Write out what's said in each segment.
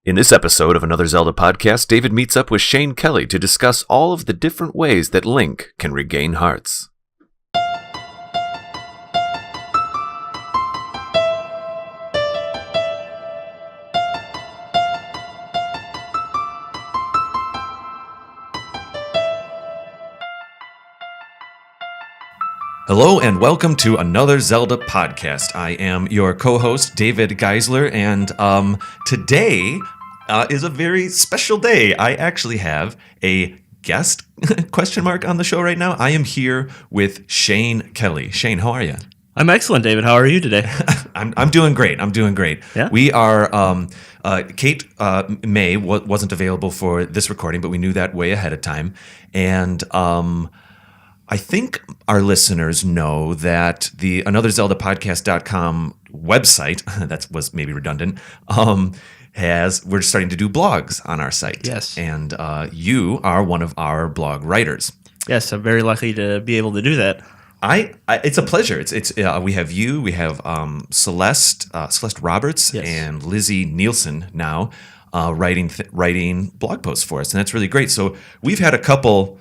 In this episode of Another Zelda podcast, David meets up with Shane Kelley to discuss all of the different ways that Link can regain hearts. Hello and welcome to Another Zelda podcast. I am your co-host, David Geisler, and today is a very special day. I actually have a guest question mark on the show right now. I am here with Shane Kelley. Shane, how are you? I'm excellent, David. How are you today? I'm doing great. Yeah? We are. Kate May wasn't available for this recording, but we knew that way ahead of time, and I think our listeners know that the AnotherZeldaPodcast.com website, that was maybe redundant, we're starting to do blogs on our site. Yes. And you are one of our blog writers. Yes, I'm very lucky to be able to do that. It's a pleasure. We have you, we have Celeste Roberts, Yes. and Lizzie Nielsen now writing blog posts for us, and that's really great. So we've had a couple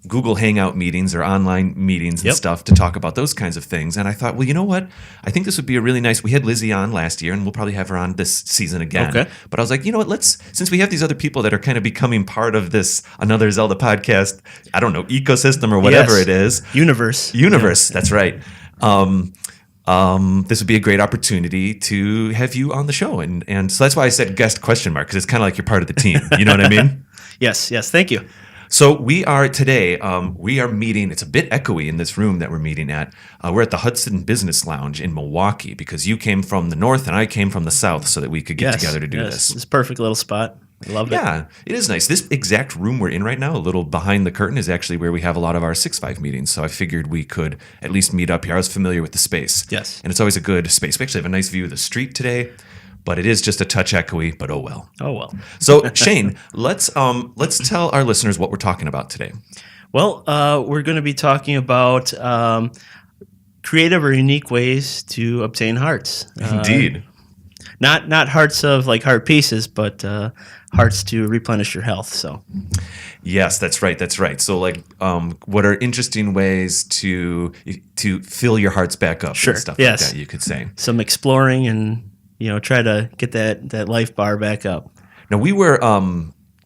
Google Hangout meetings or online meetings and stuff to talk about those kinds of things. And I thought, well, you know what? I think this would be a really nice. We had Lizzie on last year, and we'll probably have her on this season again. Okay. But I was like, you know what? Since we have these other people that are kind of becoming part of this Another Zelda podcast, I don't know, ecosystem or whatever Yes. it is. Universe. Yeah. That's right. This would be a great opportunity to have you on the show. And so that's why I said guest question mark, because it's kind of like you're part of the team. You know what I mean? Yes. Thank you. So we are today, we are meeting, it's a bit echoey in this room that we're meeting at. We're at the Hudson Business Lounge in Milwaukee because you came from the north and I came from the south so that we could get together to do this. It's a perfect little spot. I love it. Yeah, it is nice. This exact room we're in right now, a little behind the curtain, is actually where we have a lot of our 6-5 meetings. So I figured we could at least meet up here. I was familiar with the space. Yes. And it's always a good space. We actually have a nice view of the street today, but it is just a touch echoey, but oh well. Oh, well. So Shane, let's tell our listeners what we're talking about today. Well, we're going to be talking about creative or unique ways to obtain hearts. Indeed. Not hearts of like heart pieces, but hearts to replenish your health. So. Yes, that's right. So, like, what are interesting ways to fill your hearts back up Sure. and stuff Yes. like that? You could say. Some exploring and try to get that life bar back up. Now, we were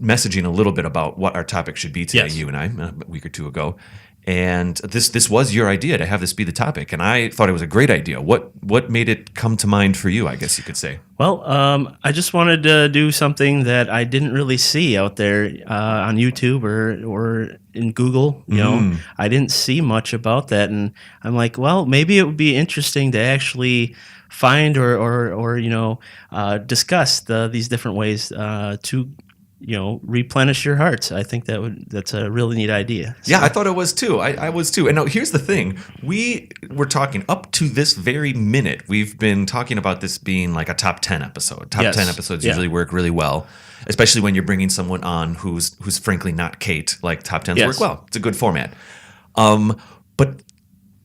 messaging a little bit about what our topic should be today, Yes. you and I, a week or two ago. And this was your idea to have this be the topic, and I thought it was a great idea. What made it come to mind for you, I guess you could say? Well, I just wanted to do something that I didn't really see out there on YouTube or in Google. I didn't see much about that, and I'm like, well, maybe it would be interesting to actually find or discuss these different ways to replenish your hearts. I think that's a really neat idea. So. Yeah, I thought it was too. I was too. And now here's the thing. We were talking up to this very minute. We've been talking about this being like a top 10 episode. Top 10 episodes usually work really well, especially when you're bringing someone on who's frankly not Kate. Like top 10s work well. It's a good format. But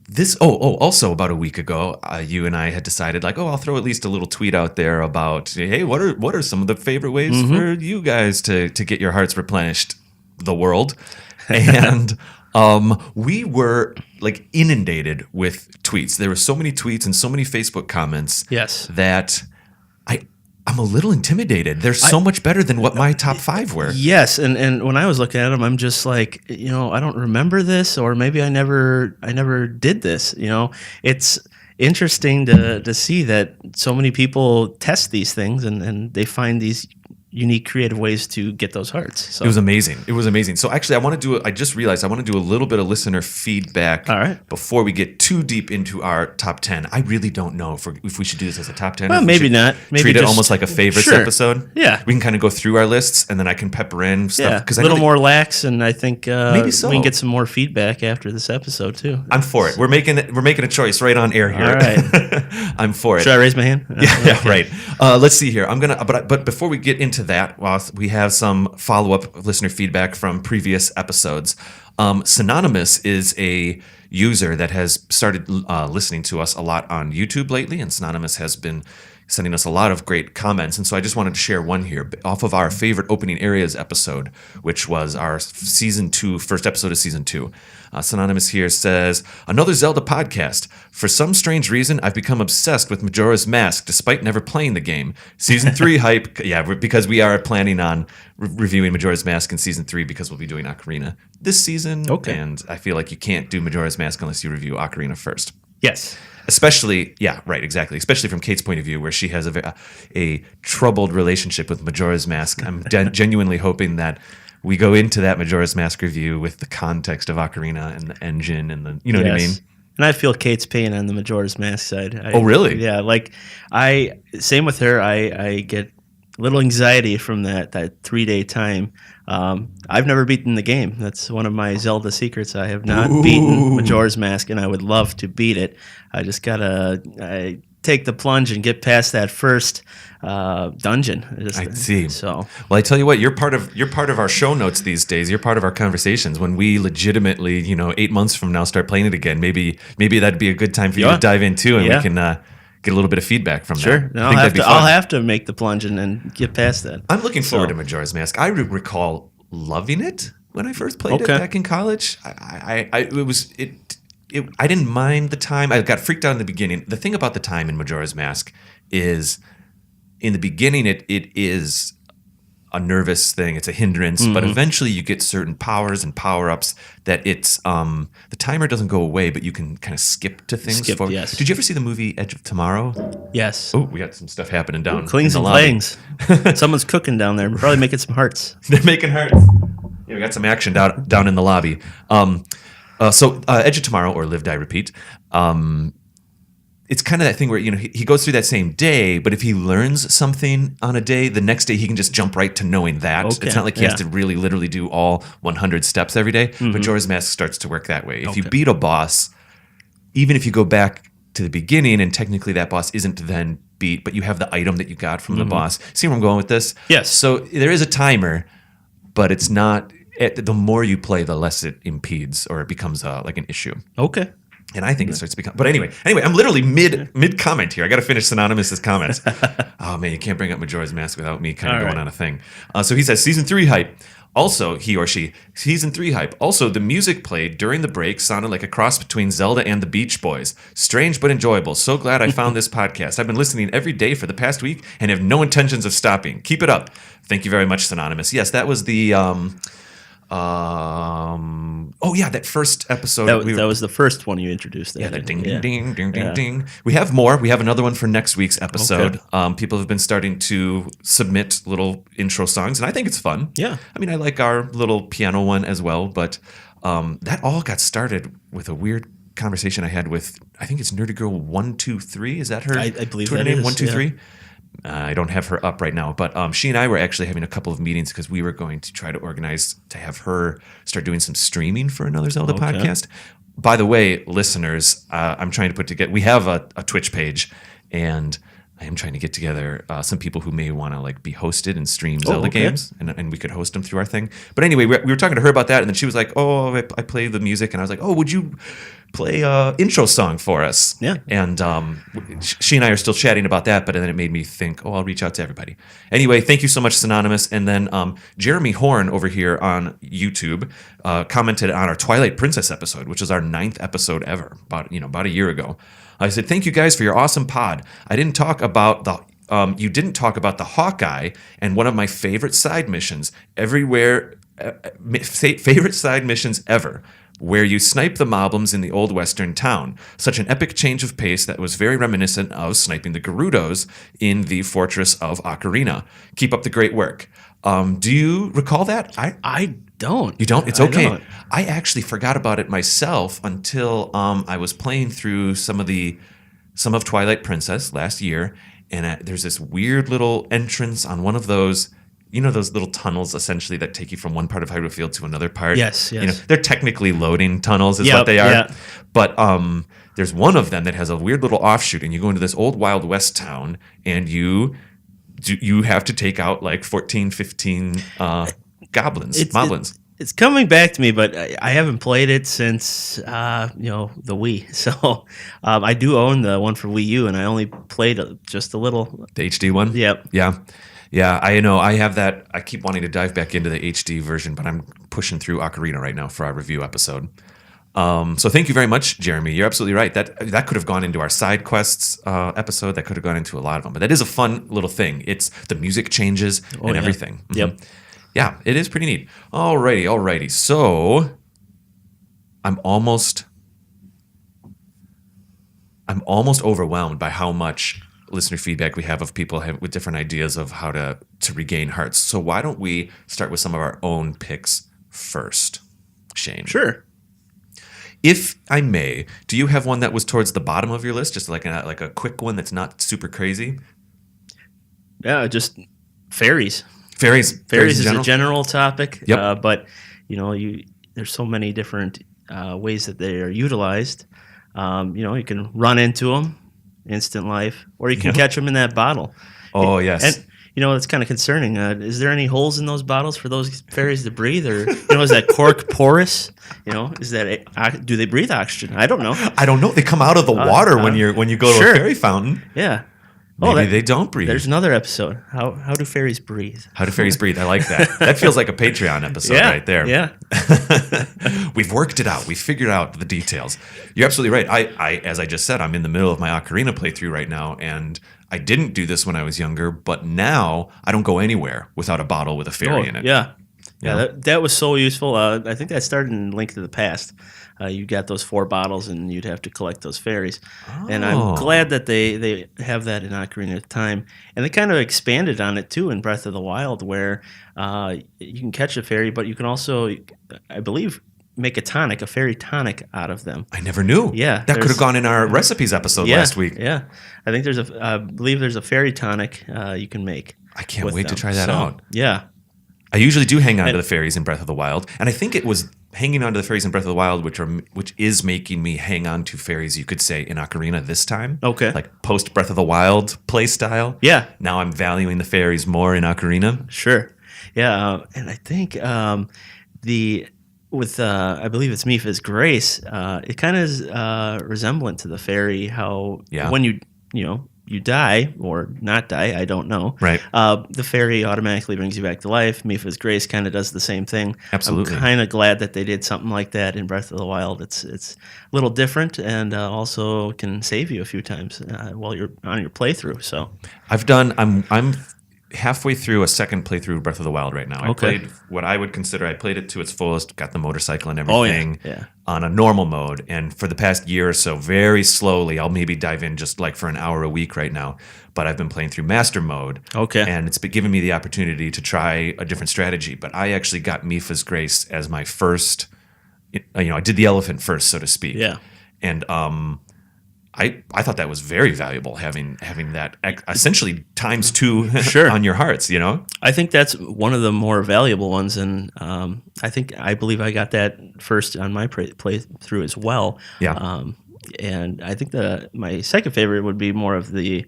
this, also about a week ago, you and I had decided like, I'll throw at least a little tweet out there about, hey, what are some of the favorite ways for you guys to get your hearts replenished, the world? And we were like inundated with tweets. There were so many tweets and so many Facebook comments that I'm a little intimidated. They're so much better than what my top 5 were. Yes, and when I was looking at them, I'm just like, I don't remember this, or maybe I never did this. It's interesting to see that so many people test these things and they find these unique creative ways to get those hearts. So. It was amazing. So actually I just realized I want to do a little bit of listener feedback before we get too deep into our top 10. I really don't know if we should do this as a top 10. Well, maybe not. Maybe treat it almost like a favorites episode. Yeah. We can kind of go through our lists and then I can pepper in stuff. Yeah, a little more lax, and I think maybe so. We can get some more feedback after this episode too. I'm for it. We're making a choice right on air here. All right. I'm for it. Should I raise my hand? Yeah, right. Let's see here. But before we get into that, we have some follow-up listener feedback from previous episodes. Synonymous is a user that has started listening to us a lot on YouTube lately, and Synonymous has been sending us a lot of great comments. And so I just wanted to share one here off of our favorite opening areas episode, which was our season 2, first episode of season 2. Synonymous here says, another Zelda podcast. For some strange reason, I've become obsessed with Majora's Mask despite never playing the game. Season 3 hype. Yeah, because we are planning on reviewing Majora's Mask in season 3 because we'll be doing Ocarina this season. Okay. And I feel like you can't do Majora's Mask unless you review Ocarina first. Yes. Especially, yeah, right, exactly. Especially from Kate's point of view, where she has a troubled relationship with Majora's Mask. I'm genuinely hoping that we go into that Majora's Mask review with the context of Ocarina and the engine and the, you know what I mean? And I feel Kate's pain on the Majora's Mask side. Oh, really? Yeah, like same with her. I get a little anxiety from that 3-day time. I've never beaten the game. That's one of my Zelda secrets. I have not beaten Majora's Mask, and I would love to beat it. I just gotta take the plunge and get past that first dungeon. I see. So, well, I tell you what, you're part of our show notes these days. You're part of our conversations. When we legitimately, 8 months from now, start playing it again, maybe that'd be a good time for you to dive in too, and we can get a little bit of feedback from that. No, I'll have to make the plunge and get past that. I'm looking forward to Majora's Mask. I recall loving it when I first played it back in college. I didn't mind the time. I got freaked out in the beginning. The thing about the time in Majora's Mask is, in the beginning, it is a nervous thing. It's a hindrance, but eventually you get certain powers and power-ups that it's the timer doesn't go away, but you can kind of skip to things. Yes. Did you ever see the movie Edge of Tomorrow? Yes. Oh, we got some stuff happening down. Clings and clangs. Someone's cooking down there. Probably making some hearts. They're making hearts. Yeah, we got some action down in the lobby. So Edge of Tomorrow, or Live, Die, Repeat. It's kind of that thing where, he goes through that same day, but if he learns something on a day, the next day he can just jump right to knowing that. Okay. It's not like he has to really literally do all 100 steps every day. Majora's Mask starts to work that way. If you beat a boss, even if you go back to the beginning and technically that boss isn't then beat, but you have the item that you got from the boss. See where I'm going with this? Yes. So there is a timer, but it's not. The more you play, the less it impedes or it becomes like an issue. Okay. And I think it starts to become. But anyway, I'm literally mid comment here. I got to finish Synonymous's comments. Oh man, you can't bring up Majora's Mask without me kind of going on a thing. So he says season 3 hype. Also, he or she, season 3 hype. Also, the music played during the break sounded like a cross between Zelda and the Beach Boys. Strange but enjoyable. So glad I found this podcast. I've been listening every day for the past week and have no intentions of stopping. Keep it up. Thank you very much, Synonymous. Yes, that was the. That first episode. That was the first one you introduced. The ding, ding, ding, ding, ding, ding. We have more. We have another one for next week's episode. Okay. People have been starting to submit little intro songs, and I think it's fun. Yeah. I mean, I like our little piano one as well, but that all got started with a weird conversation I had with, I think it's Nerdy Girl 123. Is that her? I believe Twitter that name? is. 123. I don't have her up right now, but she and I were actually having a couple of meetings because we were going to try to organize to have her start doing some streaming for another Zelda podcast. By the way, listeners, I'm trying to put together. We have a Twitch page, and I am trying to get together some people who may want to be hosted and stream Zelda games, and we could host them through our thing. But anyway, we were talking to her about that, and then she was like, "Oh, I play the music," and I was like, "Oh, would you play an intro song for us?" Yeah. And she and I are still chatting about that, but then it made me think, I'll reach out to everybody. Anyway, thank you so much, Synonymous. And then Jeremy Horn over here on YouTube commented on our Twilight Princess episode, which is our 9th episode ever, about a year ago. I said, thank you guys for your awesome pod. You didn't talk about the Hawkeye and one of my favorite side missions favorite side missions ever, where you snipe the moblins in the old western town. Such an epic change of pace that was very reminiscent of sniping the Gerudos in the Fortress of Ocarina. Keep up the great work. Do you recall that? I don't. You don't? It's okay. I don't. I actually forgot about it myself until I was playing through some of Twilight Princess last year, and there's this weird little entrance on one of those. Those little tunnels essentially that take you from one part of Hyrule Field to another part. Yes. They're technically loading tunnels, is what they are. Yeah. But there's one of them that has a weird little offshoot, and you go into this old Wild West town, and you have to take out 14, 15 moblins. It's coming back to me, but I haven't played it since the Wii. So I do own the one for Wii U, and I only played just a little. The HD one? Yep. Yeah, I know. I have that. I keep wanting to dive back into the HD version, but I'm pushing through Ocarina right now for our review episode. So thank you very much, Jeremy. You're absolutely right. That could have gone into our side quests episode. That could have gone into a lot of them. But that is a fun little thing. It's the music changes and everything. Mm-hmm. Yep. Yeah, it is pretty neat. Alrighty. So I'm almost overwhelmed by how much listener feedback we have of people with different ideas of how to regain hearts. So why don't we start with some of our own picks first, Shane? Sure. If I may, do you have one that was towards the bottom of your list, just like a quick one that's not super crazy? Yeah, just fairies. Fairies is a general topic. Yep. But there's so many different ways that they are utilized. You can run into them, instant life, or you can catch them in that bottle. Oh, yes. And it's kind of concerning. Is there any holes in those bottles for those fairies to breathe, or is that cork porous? Is that do they breathe oxygen? I don't know. I don't know. They come out of the water when you go to a fairy fountain. Yeah. Maybe they don't breathe. There's another episode. How do fairies breathe? How do fairies breathe? I like that. That feels like a Patreon episode right there. Yeah. We've worked it out. We've figured out the details. You're absolutely right. I as I just said, I'm in the middle of my Ocarina playthrough right now, and I didn't do this when I was younger, but now I don't go anywhere without a bottle with a fairy in it. Yeah. That was so useful. I think that started in Link to the Past. You got those 4 bottles, and you'd have to collect those fairies. Oh. And I'm glad that they have that in Ocarina of Time. And they kind of expanded on it, too, in Breath of the Wild, where you can catch a fairy, but you can also, I believe, make a fairy tonic out of them. I never knew. Yeah. That could have gone in our recipes episode last week. Yeah. I think I believe there's a fairy tonic you can make. I can't wait to try that out. Yeah. I usually do hang on to the fairies in Breath of the Wild, and I think it was hanging on to the fairies in Breath of the Wild, which is making me hang on to fairies, you could say, in Ocarina this time. Okay. Like post Breath of the Wild play style. Yeah. Now I'm valuing the fairies more in Ocarina. Sure. Yeah, and I think I believe it's Mipha's Grace, it kind of is resemblant to the fairy, how when you die or not die, I don't know. Right. The fairy automatically brings you back to life. Mipha's Grace kind of does the same thing. Absolutely. I'm kind of glad that they did something like that in Breath of the Wild. It's a little different, and also can save you a few times while you're on your playthrough. So I'm halfway through a second playthrough of Breath of the Wild right now. I played what I would consider, I played it to its fullest, got the motorcycle and everything on a normal mode. And for the past year or so, very slowly, I'll maybe dive in just like for an hour a week right now. But I've been playing through master mode. Okay. And it's been giving me the opportunity to try a different strategy. But I actually got Mipha's Grace as my first, I did the elephant first, so to speak. Yeah. And I thought that was very valuable, having that essentially times 2 on your hearts, I think that's one of the more valuable ones, and I believe I got that first on my playthrough as well. Yeah. And I think my second favorite would be more of the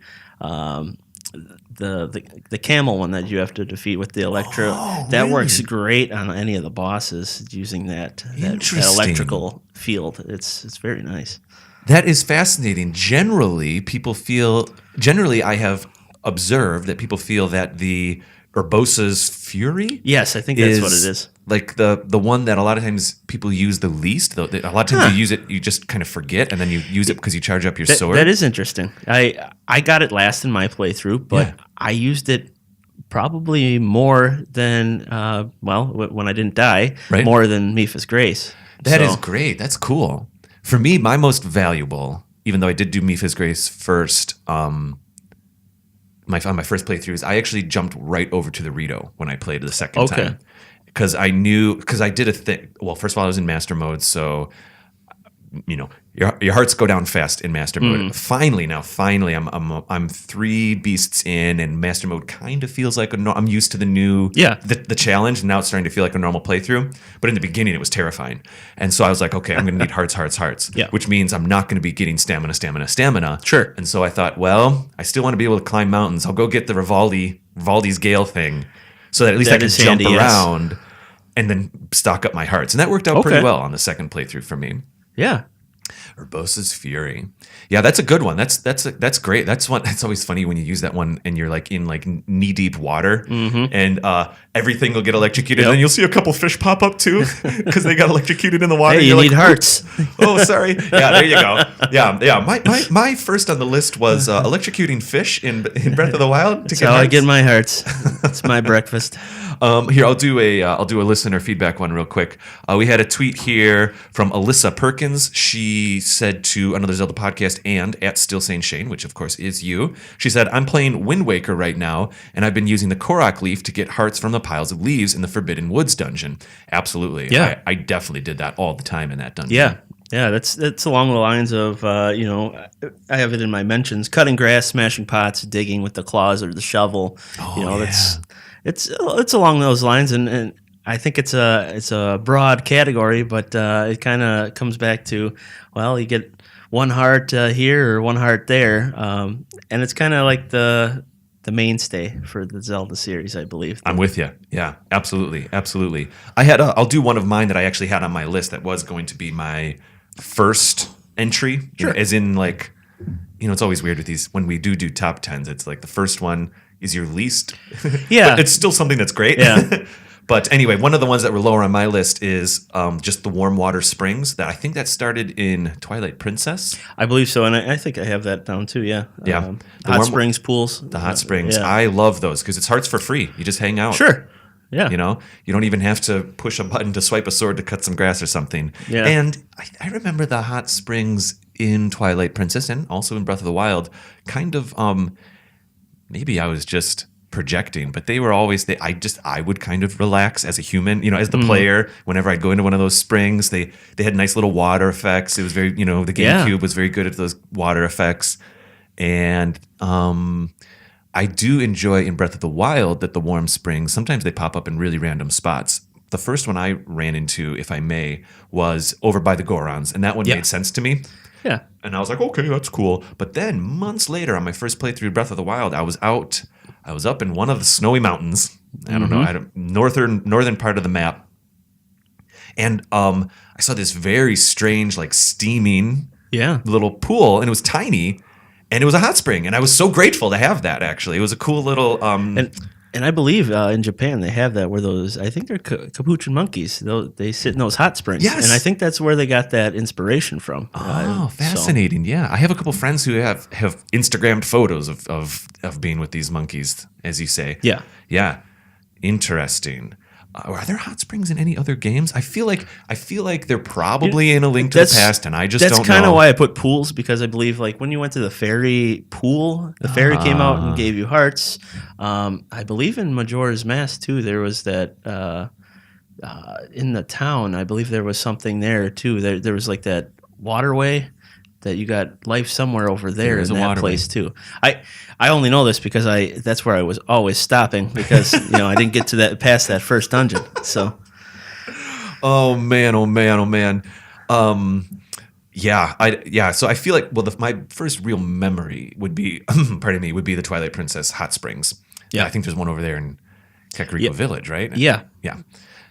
camel one that you have to defeat with the electro. That really works great on any of the bosses using that electrical field. It's very nice. That is fascinating. Generally, I have observed that people feel that the Barbosa's Fury. Yes, I think that's what it is. Like the one that a lot of times people use the least. A lot of times you use it, you just kind of forget, and then you use it because you charge up your sword. That is interesting. I got it last in my playthrough, but I used it probably more than when I didn't die, more than Mipha's Grace. That is great. That's cool. For me, my most valuable, even though I did do Mipha's Grace first, on my first playthroughs, I actually jumped right over to the Rito when I played the second time. Because I did a thing. Well, first of all, I was in master mode, so your hearts go down fast in master mode. Finally, I'm 3 beasts in, and master mode kind of feels like I'm used to the new the challenge, and now it's starting to feel like a normal playthrough. But in the beginning, it was terrifying, and so I was like, okay, I'm going to need hearts, which means I'm not going to be getting stamina. Sure. And so I thought, well, I still want to be able to climb mountains. I'll go get the Vivaldi's Gale thing, so that at least I can jump around. and then stock up my hearts. And that worked out pretty well on the second playthrough for me. Yeah. Barbosa's Fury. Yeah, that's a good one. That's great. That's always funny when you use that one and you're like in like knee deep water and everything will get electrocuted and then you'll see a couple fish pop up too because they got electrocuted in the water. Hey, you need hearts. Oh, sorry. Yeah, there you go. Yeah. My first on the list was electrocuting fish in Breath of the Wild. That's how I get my hearts. It's my breakfast. Here, I'll do a listener feedback one real quick. We had a tweet here from Alyssa Perkins. She said to Another Zelda Podcast and at Still Saying Shane, which of course is you. She said, I'm playing Wind Waker right now, and I've been using the Korok leaf to get hearts from the piles of leaves in the Forbidden Woods dungeon. Absolutely. Yeah. I definitely did that all the time in that dungeon. Yeah, that's along the lines of, I have it in my mentions, cutting grass, smashing pots, digging with the claws or the shovel. It's along those lines, and I think it's a broad category, but it kind of comes back to, well, you get one heart here or one heart there, and it's kind of like the mainstay for the Zelda series, I believe. I'm with you. Yeah, absolutely. I'll do one of mine that I actually had on my list that was going to be my first entry, sure. As in like, it's always weird with these, when we do top 10s, it's like the first one is your least. Yeah. But it's still something that's great. Yeah. But anyway, one of the ones that were lower on my list is just the warm water springs that I think that started in Twilight Princess. I believe so, and I think I have that down too, yeah. Yeah. Hot springs pools. The hot springs. Yeah. I love those because it's hearts for free. You just hang out. Sure. Yeah. You don't even have to push a button to swipe a sword to cut some grass or something. Yeah. And I remember the hot springs in Twilight Princess and also in Breath of the Wild kind of, maybe I was just projecting, but they were always, I would kind of relax as a human, as the player, whenever I'd go into one of those springs, they had nice little water effects. It was very, the GameCube was very good at those water effects. And, I do enjoy in Breath of the Wild that the warm springs, sometimes they pop up in really random spots. The first one I ran into, if I may, was over by the Gorons, and that one made sense to me. Yeah. And I was like, okay, that's cool. But then months later, on my first playthrough of Breath of the Wild, I was up in one of the snowy mountains. I don't know, northern part of the map. And I saw this very strange, like steaming little pool, and it was tiny. And it was a hot spring, and I was so grateful to have that, actually. It was a cool little... And I believe in Japan they have that where those, I think they're capuchin monkeys. They sit in those hot springs. Yes. And I think that's where they got that inspiration from. Oh, fascinating. So. Yeah. I have a couple friends who have Instagrammed photos of being with these monkeys, as you say. Yeah. Yeah. Interesting. Are there hot springs in any other games? I feel like they're probably in A Link to the Past, and I just don't know. That's kind of why I put pools, because I believe like when you went to the fairy pool, the fairy came out and gave you hearts. I believe in Majora's Mask too, there was that in the town. I believe there was something there too. There was like that waterway that you got life somewhere over there in that place too. I only know this because that's where I was always stopping because I didn't get to past that first dungeon. So, oh man. So I feel like my first real memory would be, would be the Twilight Princess hot springs. Yeah, I think there's one over there in Kakariko Village, right? Yeah.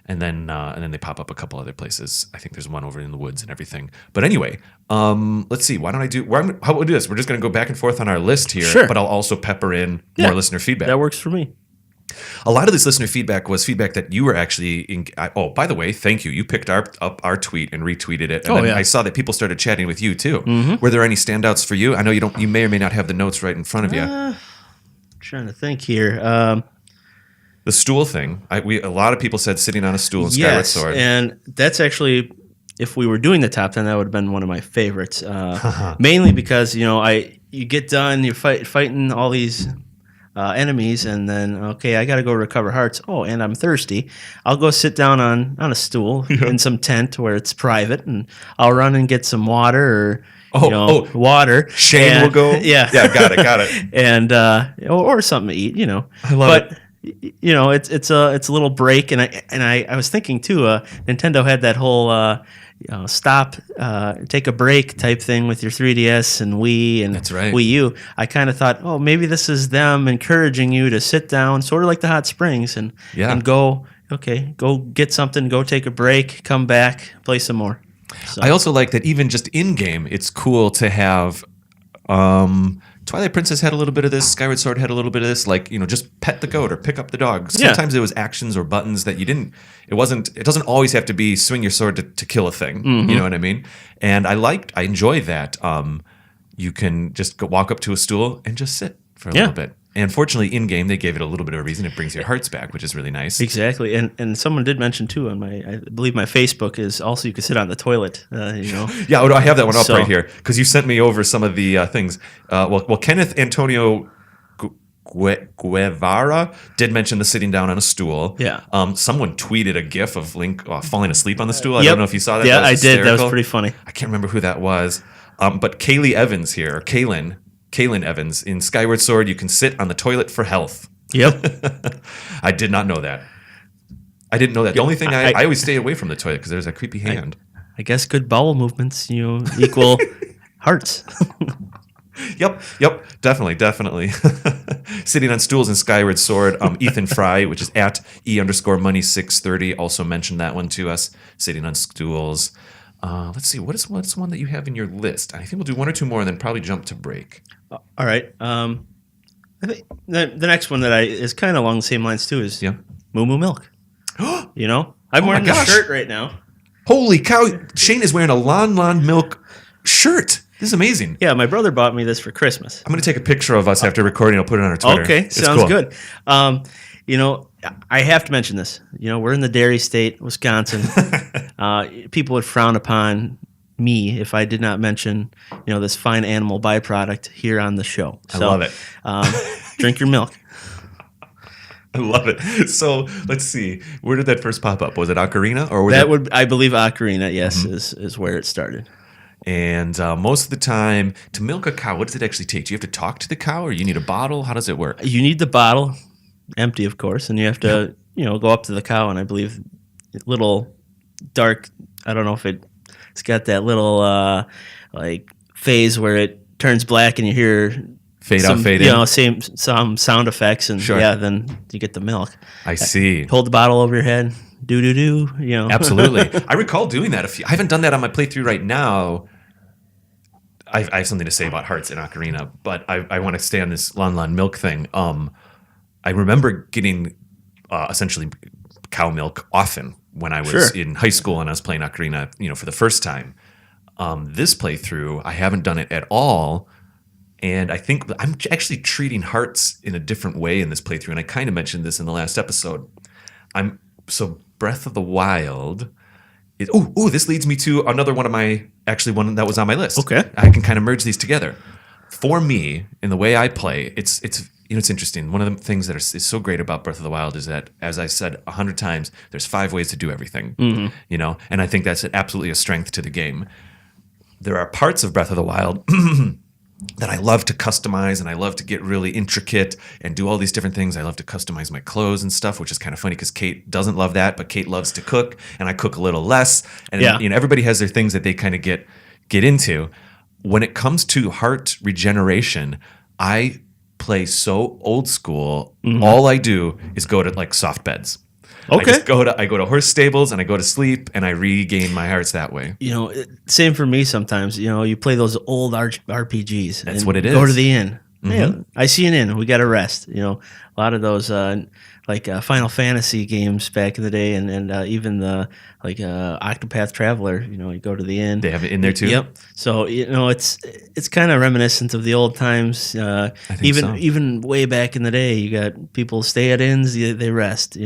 And then they pop up a couple other places. I think there's one over in the woods and everything. But anyway, let's see. How about we do this? We're just going to go back and forth on our list here. Sure. But I'll also pepper in more listener feedback. That works for me. A lot of this listener feedback was feedback that you were actually by the way, thank you. You picked up our tweet and retweeted it. And I saw that people started chatting with you too. Mm-hmm. Were there any standouts for you? I know you may or may not have the notes right in front of you. Trying to think here. The stool thing. A lot of people said sitting on a stool in Skyward Sword. And that's actually, if we were doing the top 10, that would have been one of my favorites. Mainly because you get done, you're fighting all these enemies, and then I got to go recover hearts. Oh, and I'm thirsty. I'll go sit down on a stool in some tent where it's private, and I'll run and get some water or water. Shane will go. Yeah, got it. And or something to eat. I love it. It's a little break, and I was thinking too. Nintendo had that whole stop, take a break type thing with your 3DS and Wii and That's right. Wii U. I kind of thought, maybe this is them encouraging you to sit down, sort of like the hot springs, and go okay, go get something, go take a break, come back, play some more. So. I also like that even just in game, it's cool to have. Twilight Princess had a little bit of this. Skyward Sword had a little bit of this. Like, just pet the goat or pick up the dog. Sometimes it was actions or buttons that you didn't. It doesn't always have to be swing your sword to kill a thing. Mm-hmm. You know what I mean? And I enjoy that. You can just walk up to a stool and just sit for a little bit. And fortunately, in game, they gave it a little bit of a reason. It brings your hearts back, which is really nice. Exactly, and someone did mention too on I believe my Facebook is also you can sit on the toilet. Yeah, I have that one up right here because you sent me over some of the things. Well, Kenneth Antonio Guevara did mention the sitting down on a stool. Yeah. Someone tweeted a GIF of Link falling asleep on the stool. I don't know if you saw that. Yeah, I did. That was pretty funny. I can't remember who that was. But Kaylee Evans here, Kaylin Evans in Skyward Sword, you can sit on the toilet for health. Yep. I did not know that. I didn't know that. The only thing I always stay away from the toilet because there's a creepy hand. I guess good bowel movements, equal hearts. Yep, definitely. Sitting on stools in Skyward Sword. Ethan Fry, which is at E_money630, also mentioned that one to us. Sitting on stools. Let's see, what's one that you have in your list? I think we'll do one or two more and then probably jump to break. All right. I think the next one that is kind of along the same lines too is Moo Moo Milk. I'm wearing the shirt right now. Holy cow! Shane is wearing a Lon Milk shirt. This is amazing. Yeah, my brother bought me this for Christmas. I'm going to take a picture of us after recording. I'll put it on our Twitter. Okay, sounds good. I have to mention this. We're in the dairy state, Wisconsin. People would frown upon me if I did not mention, this fine animal byproduct here on the show. I love it. Drink your milk. I love it. So let's see. Where did that first pop up? Was it Ocarina or I believe Ocarina? Yes, is where it started. And most of the time, to milk a cow, what does it actually take? Do you have to talk to the cow, or you need a bottle? How does it work? You need the bottle, empty, of course, and you have to, go up to the cow, and I believe little dark. I don't know if it's got that little phase where it turns black, and you hear fade out, fade in. Some sound effects, and then you get the milk. I see. Hold the bottle over your head. Do. Absolutely. I recall doing that. I haven't done that on my playthrough right now. I have something to say about hearts in Ocarina, but I want to stay on this Lon Milk thing. I remember getting essentially cow milk often when I was in high school and I was playing Ocarina, for the first time. This playthrough, I haven't done it at all. And I think I'm actually treating hearts in a different way in this playthrough. And I kind of mentioned this in the last episode. So Breath of the Wild. This leads me to another one that was on my list. Okay. I can kind of merge these together. For me, in the way I play, it's interesting. One of the things that is so great about Breath of the Wild is that, as I said 100 times, there's 5 ways to do everything. And I think that's absolutely a strength to the game. There are parts of Breath of the Wild that I love to customize, and I love to get really intricate and do all these different things. I love to customize my clothes and stuff, which is kind of funny because Kate doesn't love that, but Kate loves to cook, and I cook a little less. And everybody has their things that they kind of get into. When it comes to heart regeneration, I play so old school. All I do is go to soft beds. Okay. I go to horse stables and I go to sleep and I regain my hearts that way. Same for me sometimes. You play those old RPGs. That's what it is. Go to the inn. Yeah, I see an inn. We got to rest. A lot of those Final Fantasy games back in the day, and even the Octopath Traveler. You go to the inn. They have it in there too. Yep. So it's kind of reminiscent of the old times. Even way back in the day, you got people stay at inns. They rest.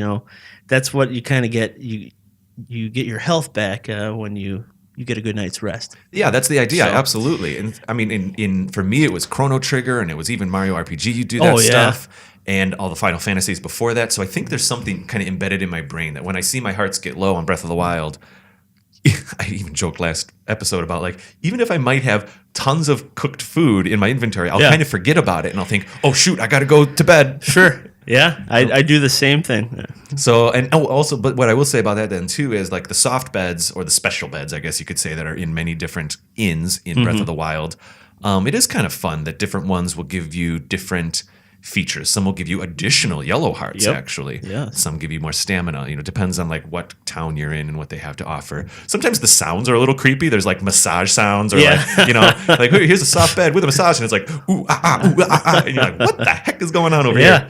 That's what you kind of get. You get your health back when you get a good night's rest. Yeah, that's the idea. Absolutely. And I mean, for me, it was Chrono Trigger, and it was even Mario RPG. You do that stuff, and all the Final Fantasies before that. So I think there's something kind of embedded in my brain that when I see my hearts get low on Breath of the Wild, I even joked last episode about even if I might have tons of cooked food in my inventory, I'll kind of forget about it, and I'll think, oh shoot, I got to go to bed. Sure. Yeah, I do the same thing. So, but what I will say about that then too is the soft beds or the special beds, I guess you could say, that are in many different inns in Breath of the Wild. It is kind of fun that different ones will give you different features. Some will give you additional yellow hearts, Yep. actually. Yes. Some give you more stamina. Depends on like what town you're in and what they have to offer. Sometimes the sounds are a little creepy. There's like massage sounds or like here's a soft bed with a massage, and it's like ooh ooh and you're like, what the heck is going on over here?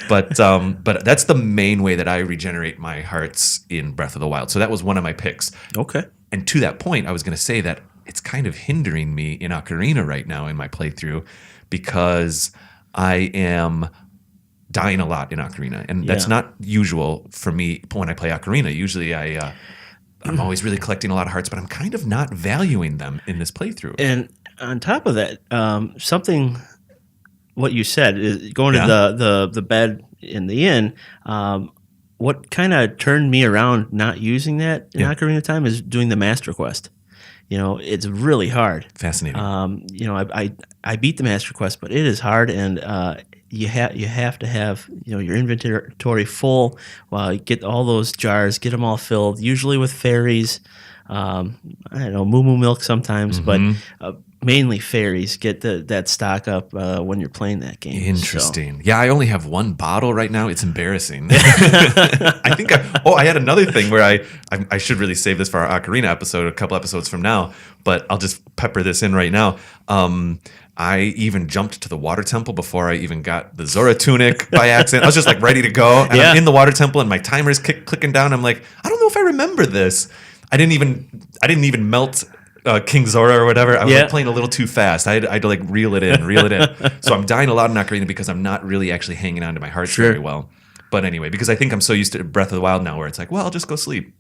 But that's the main way that I regenerate my hearts in Breath of the Wild. So that was one of my picks. Okay. And to that point, I was going to say that it's kind of hindering me in Ocarina right now in my playthrough because I am dying a lot in Ocarina. And that's not usual for me when I play Ocarina. Usually I'm always really collecting a lot of hearts, but I'm kind of not valuing them in this playthrough. And on top of that, what you said is going to the bed in the inn. What kind of turned me around not using that in Ocarina of Time is doing the Master Quest. It's really hard. Fascinating. I beat the Master Quest, but it is hard, and you have to have your inventory full. Well, you get all those jars, get them all filled. Usually with fairies. I don't know, moo milk sometimes, but mainly fairies. Get that stock up when you're playing that game. Interesting. So. Yeah, I only have one bottle right now. It's embarrassing. I think I had another thing where I should really save this for our Ocarina episode a couple episodes from now, but I'll just pepper this in right now. I even jumped to the water temple before I even got the Zora tunic by accident. I was just like ready to go. And I'm in the water temple and my timer's clicking down. I'm like, I don't know if I remember this. I didn't even melt King Zora or whatever. I was like playing a little too fast. I had to like reel it in. So I'm dying a lot in Ocarina because I'm not really actually hanging on to my hearts very well. But anyway, because I think I'm so used to Breath of the Wild now where it's like, well, I'll just go sleep.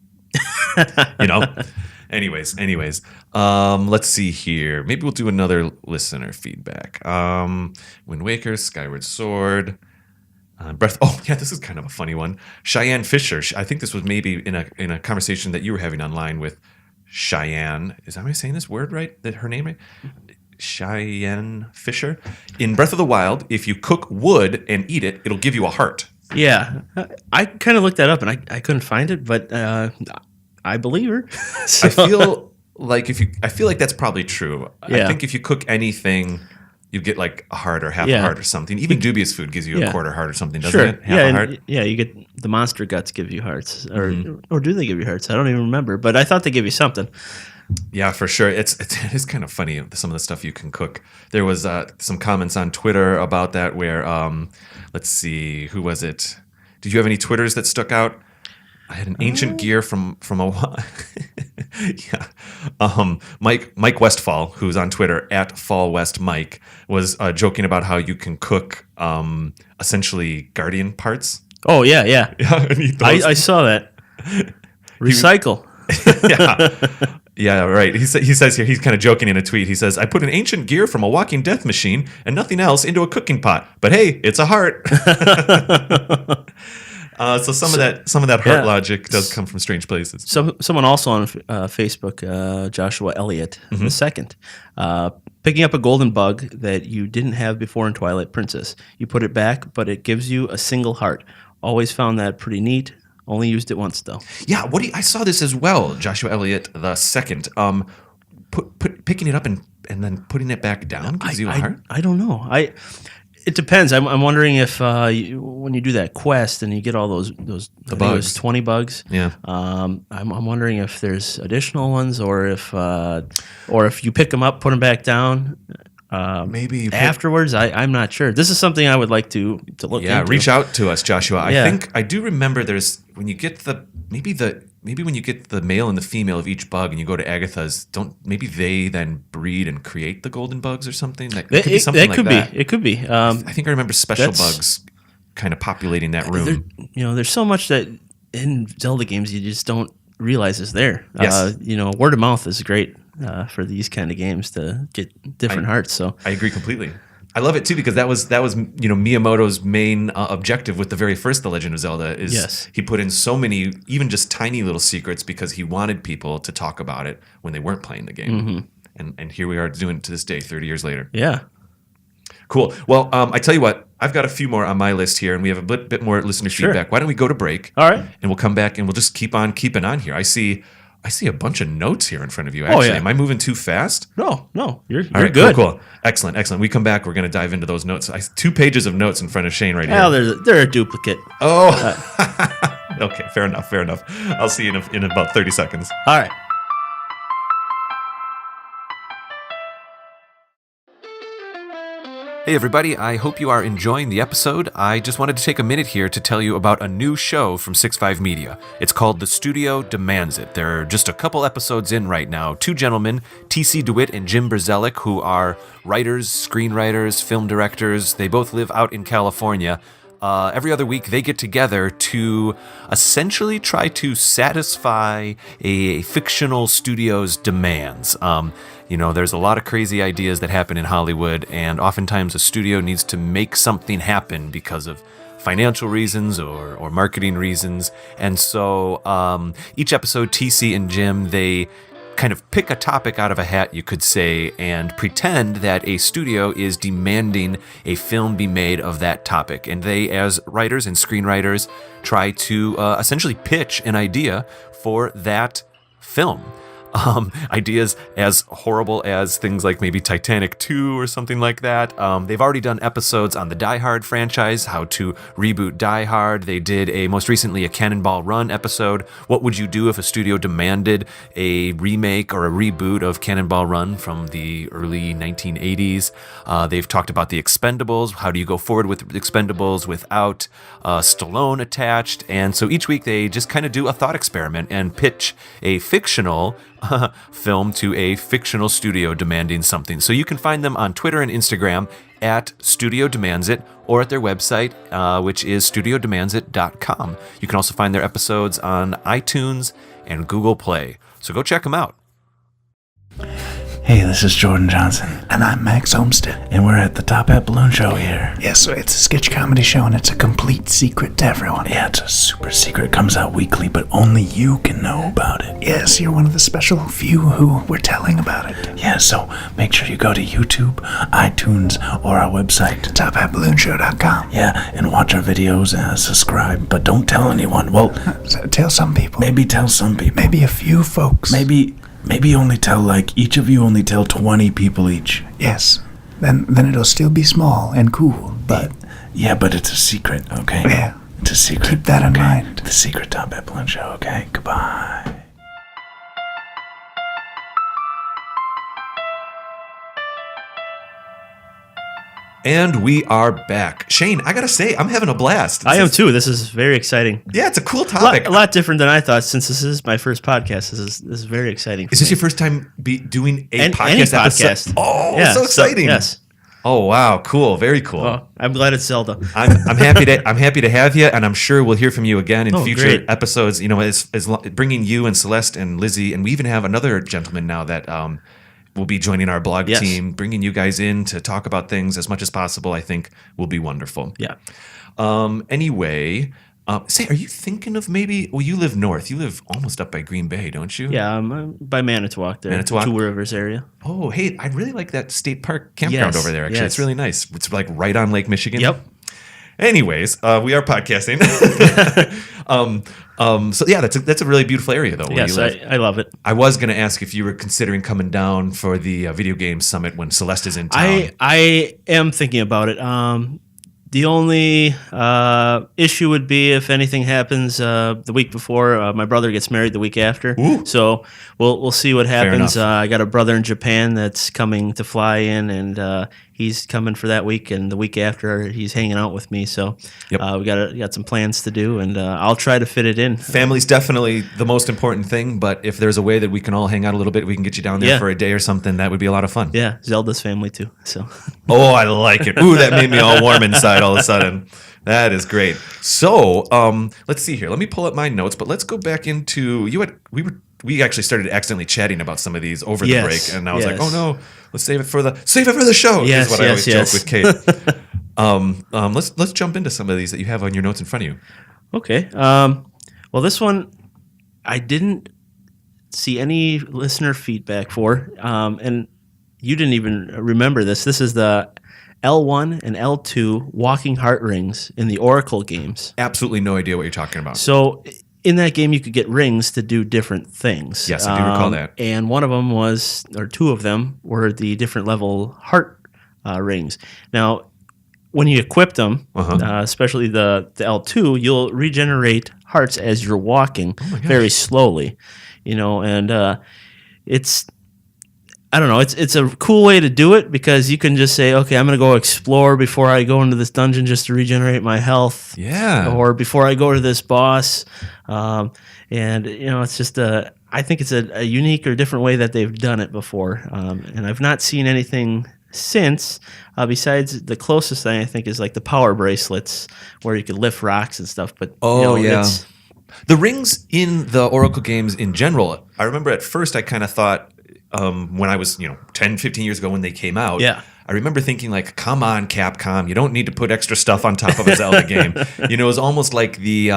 Anyways, let's see here. Maybe we'll do another listener feedback. Wind Waker, Skyward Sword, Breath. Oh, yeah, this is kind of a funny one. Cheyenne Fisher. I think this was maybe in a conversation that you were having online with Cheyenne. Am I saying this word right? That her name right? Cheyenne Fisher. In Breath of the Wild, if you cook wood and eat it, it'll give you a heart. Yeah, I kind of looked that up and I couldn't find it, but I believe her. So. I feel like that's probably true. I think if you cook anything, you get like a heart or half a heart or something. Even dubious food gives you a quarter heart or something, doesn't it? Half a heart. Yeah, you get the monster guts give you hearts, or do they give you hearts? I don't even remember, but I thought they give you something. Yeah, for sure. It is kind of funny some of the stuff you can cook. There was some comments on Twitter about that where let's see, who was it? Did you have any Twitters that stuck out? I had an ancient gear from a while. Mike Westfall, who's on Twitter at FallWestMike, was joking about how you can cook essentially Guardian parts. Oh yeah. I saw that. Recycle. Yeah, right. He says here, he's kind of joking in a tweet. He says, I put an ancient gear from a walking death machine and nothing else into a cooking pot. But hey, it's a heart. So some of that heart logic does come from strange places. Someone also on Facebook, Joshua Elliott II, picking up a golden bug that you didn't have before in Twilight Princess. You put it back, but it gives you a single heart. Always found that pretty neat. Only used it once though. Yeah, I saw this as well. Joshua Elliott II, picking it up and then putting it back down gives you a heart. I don't know. It depends. I'm wondering if when you do that quest and you get all those bugs, 20 bugs. Yeah. I'm wondering if there's additional ones or if you pick them up, put them back down. Maybe afterwards. I'm not sure. This is something I would like to look into. Yeah, reach out to us, Joshua. I think I do remember there's when you get maybe when you get the male and the female of each bug and you go to Agatha's, maybe they then breed and create the golden bugs or something? It could be something like that. It could be. I think I remember special bugs kind of populating that room. There's so much that in Zelda games you just don't realize is there. Yes. Word of mouth is great for these kind of games to get different hearts. So I agree completely. I love it too because that was Miyamoto's main objective with the very first The Legend of Zelda is he put in so many even just tiny little secrets because he wanted people to talk about it when they weren't playing the game. And here we are doing it to this day 30 years later. Yeah. Cool. Well, I tell you what, I've got a few more on my list here and we have a bit more listener feedback. Why don't we go to break? All right. And we'll come back and we'll just keep on keeping on here. I see I see a bunch of notes here in front of you. Actually, yeah. Am I moving too fast? No, you're All right, good. Cool. Excellent. We come back. We're going to dive into those notes. 2 pages of notes in front of Shane right here. Well, they're a duplicate. Oh, okay. Fair enough. I'll see you in about 30 seconds. All right. Hey everybody, I hope you are enjoying the episode. I just wanted to take a minute here to tell you about a new show from 6.5 Media. It's called The Studio Demands It. There are just a couple episodes in right now. 2 gentlemen, T.C. DeWitt and Jim Brzelik, who are writers, screenwriters, film directors. They both live out in California. Every other week, they get together to essentially try to satisfy a fictional studio's demands. There's a lot of crazy ideas that happen in Hollywood, and oftentimes a studio needs to make something happen because of financial reasons or marketing reasons. And so each episode, TC and Jim, they kind of pick a topic out of a hat, you could say, and pretend that a studio is demanding a film be made of that topic. And they, as writers and screenwriters, try to essentially pitch an idea for that film. Ideas as horrible as things like maybe Titanic 2 or something like that. They've already done episodes on the Die Hard franchise, how to reboot Die Hard. They did most recently a Cannonball Run episode. What would you do if a studio demanded a remake or a reboot of Cannonball Run from the early 1980s? They've talked about the Expendables. How do you go forward with Expendables without Stallone attached? And so each week they just kind of do a thought experiment and pitch a fictional film to a fictional studio demanding something. So you can find them on Twitter and Instagram at Studio Demands It, or at their website, which is studiodemandsit.com. You can also find their episodes on iTunes and Google Play. So go check them out. Hey, this is Jordan Johnson. And I'm Max Homestead. And we're at the Top Hat Balloon Show here. Yes, so it's a sketch comedy show, and it's a complete secret to everyone. Yeah, it's a super secret. It comes out weekly, but only you can know about it. Yes, you're one of the special few who we're telling about it. Yeah, so make sure you go to YouTube, iTunes, or our website, tophatballoonshow.com. Yeah, and watch our videos and subscribe, but don't tell anyone. Well, tell some people. Maybe tell some people. Maybe a few folks. Maybe only tell, each of you only tell 20 people each. Yes. Then it'll still be small and cool, but... Yeah, but it's a secret, okay? Yeah. It's a secret. Keep that in mind. The secret Top Hat Balloon Show, okay? Goodbye. And we are back. Shane, I gotta say, I'm having a blast. I am too. This is very exciting. Yeah, it's a cool topic. A lot different than I thought. Since this is my first podcast, this is very exciting. Is this your first time doing a podcast any episode? podcast? Oh, yeah, so exciting! Yes. Oh wow, cool, very cool. Oh, I'm glad it's Zelda. I'm happy to have you, and I'm sure we'll hear from you again in future episodes. As bringing you and Celeste and Lizzie, and we even have another gentleman now that will be joining our blog team, bringing you guys in to talk about things as much as possible. I think will be wonderful. Yeah. Anyway, say, are you thinking of maybe? Well, you live north. You live almost up by Green Bay, don't you? Yeah, I'm by Manitowoc there. Manitowoc? Two Rivers area. Oh, hey, I really like that state park campground over there. Actually, yes. It's really nice. It's like right on Lake Michigan. Yep. Anyways, we are podcasting. So yeah, that's a really beautiful area though. Yes, I love it. I was going to ask if you were considering coming down for the video game summit when Celeste is in town. I am thinking about it. The only issue would be if anything happens the week before. My brother gets married the week after. Ooh. So we'll see what happens. enough. I got a brother in Japan that's coming to fly in, and he's coming for that week. And the week after, he's hanging out with me. So we got some plans to do, and I'll try to fit it in. Family's definitely the most important thing, but if there's a way that we can all hang out a little bit, we can get you down there for a day or something. That would be a lot of fun. Yeah, Zelda's family too. So. Oh, I like it. Ooh, that made me all warm inside all of a sudden. That is great. So, let's see here. Let me pull up my notes, but let's go back into we actually started accidentally chatting about some of these over the break, and I was like, oh no, let's save it for the show. Yes, is what I always joke with Kate. Let's jump into some of these that you have on your notes in front of you. Okay. Well, this one I didn't see any listener feedback for, and you didn't even remember this. This is the L1 and L2 walking heart rings in the Oracle games. Absolutely no idea what you're talking about. So in that game, you could get rings to do different things. Yes, I do recall that. And one of them was, or two of them were the different level heart rings. Now, when you equip them, especially the L2, you'll regenerate hearts as you're walking very slowly, and it's, I don't know, it's a cool way to do it because you can just say, okay, I'm going to go explore before I go into this dungeon just to regenerate my health. Yeah. Or before I go to this boss. And, it's just I think it's a unique or different way that they've done it before. And I've not seen anything since, besides the closest thing I think is like the power bracelets where you could lift rocks and stuff. But the rings in the Oracle games in general, I remember at first I kind of thought when I was 10, 15 years ago when they came out, I remember thinking like, come on Capcom, you don't need to put extra stuff on top of a Zelda game. It was almost like the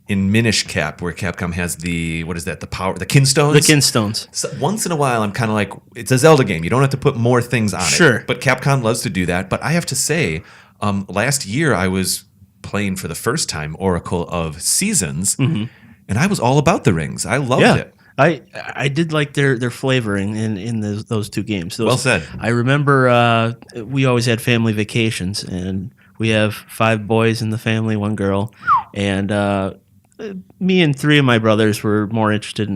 in Minish Cap, where Capcom has the Kinstones. The Kinstones. So once in a while, I'm kind of like, it's a Zelda game. You don't have to put more things on it. Sure. But Capcom loves to do that. But I have to say, last year I was playing for the first time Oracle of Seasons, and I was all about the rings. I loved it. I did like their flavoring in those two games. Well said. I remember we always had family vacations, and we have 5 boys in the family, 1 girl, and me and 3 of my brothers were more interested